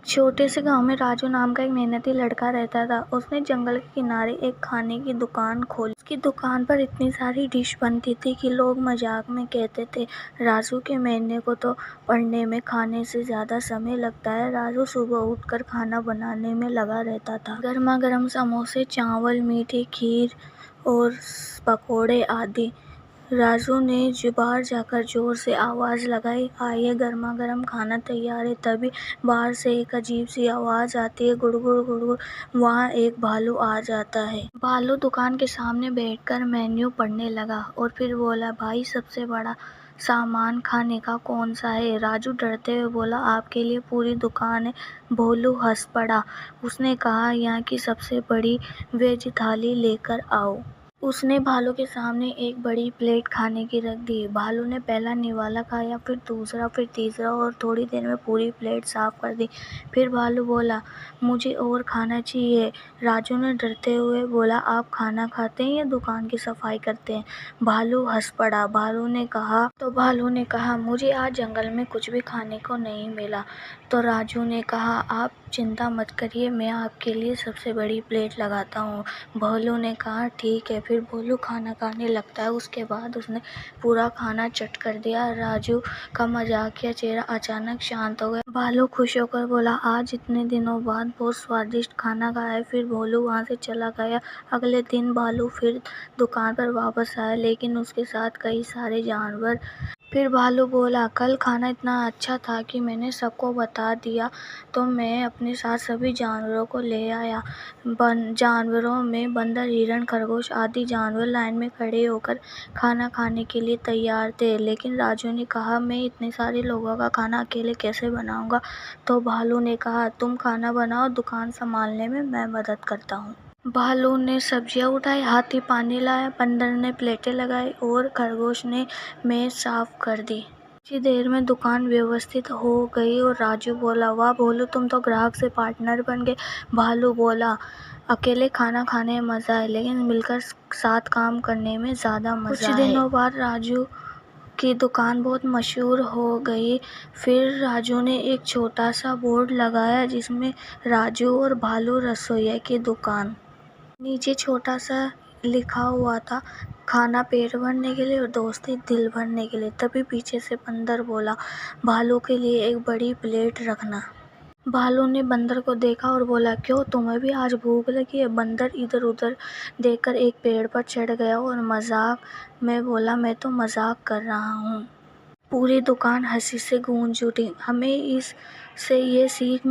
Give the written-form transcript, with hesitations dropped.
छोटे से गांव में राजू नाम का एक मेहनती लड़का रहता था। उसने जंगल के किनारे एक खाने की दुकान खोली। उसकी दुकान पर इतनी सारी डिश बनती थी कि लोग मजाक में कहते थे, राजू के मेहने को तो पढ़ने में खाने से ज़्यादा समय लगता है। राजू सुबह उठकर खाना बनाने में लगा रहता था। गर्मा गर्म समोसे, चावल, मीठी खीर और पकौड़े आदि। राजू ने बाहर जाकर जोर से आवाज़ लगाई, आइए गर्मा गर्म खाना तैयार है। तभी बाहर से एक अजीब सी आवाज़ आती है, गुड़गुड़ गुड़गुड़। वहाँ एक भालू आ जाता है। भालू दुकान के सामने बैठकर मेन्यू पढ़ने लगा और फिर बोला, भाई सबसे बड़ा सामान खाने का कौन सा है? राजू डरते हुए बोला, आपके लिए पूरी दुकान है। भोलू हंस पड़ा। उसने कहा, यहाँ की सबसे बड़ी वेज थाली लेकर आओ। उसने भालू के सामने एक बड़ी प्लेट खाने की रख दी। भालू ने पहला निवाला खाया, फिर दूसरा, फिर तीसरा और थोड़ी देर में पूरी प्लेट साफ कर दी। फिर भालू बोला, मुझे और खाना चाहिए। राजू ने डरते हुए बोला, आप खाना खाते हैं या दुकान की सफाई करते हैं? भालू हंस पड़ा। भालू ने कहा, मुझे आज जंगल में कुछ भी खाने को नहीं मिला। तो राजू ने कहा, आप चिंता मत करिए, मैं आपके लिए सबसे बड़ी प्लेट लगाता हूँ। भालू ने कहा, ठीक है। फिर भोलू खाना खाने लगता है। उसके बाद उसने पूरा खाना चट कर दिया। राजू का मजाकिया चेहरा अचानक शांत हो गया। भालू खुश होकर बोला, आज इतने दिनों बाद बहुत स्वादिष्ट खाना खाया है। फिर भोलू वहाँ से चला गया। अगले दिन भालू फिर दुकान पर वापस आया, लेकिन उसके साथ कई सारे जानवर। फिर भालू बोला, कल खाना इतना अच्छा था कि मैंने सबको बता दिया, तो मैं अपने साथ सभी जानवरों को ले आया। जानवरों में बंदर, हिरण, खरगोश आदि जानवर लाइन में खड़े होकर खाना खाने के लिए तैयार थे। लेकिन राजू ने कहा, मैं इतने सारे लोगों का खाना अकेले कैसे बनाऊंगा? तो भालू ने कहा, तुम खाना बनाओ, दुकान संभालने में मैं मदद करता हूँ। भालू ने सब्जियां उठाई, हाथी पानी लाया, बंदर ने प्लेटें लगाई और खरगोश ने मेज साफ कर दी। कुछ ही देर में दुकान व्यवस्थित हो गई और राजू बोला, वाह भोलू, तुम तो ग्राहक से पार्टनर बन गए। भालू बोला, अकेले खाना खाने में मज़ा है, लेकिन मिलकर साथ काम करने में ज़्यादा मज़ा है। कुछ दिनों बाद राजू की दुकान बहुत मशहूर हो गई। फिर राजू ने एक छोटा सा बोर्ड लगाया जिसमें राजू और भालू रसोइया की दुकान। नीचे छोटा सा लिखा हुआ था, खाना पेट भरने के लिए और दोस्ती दिल भरने के लिए। तभी पीछे से बंदर बोला, भालू के लिए एक बड़ी प्लेट रखना। भालू ने बंदर को देखा और बोला, क्यों, तुम्हें भी आज भूख लगी है? बंदर इधर उधर देखकर एक पेड़ पर चढ़ गया और मजाक में बोला, मैं तो मजाक कर रहा हूँ। पूरी दुकान हंसी से गूंज उठी। हमें इससे ये सीख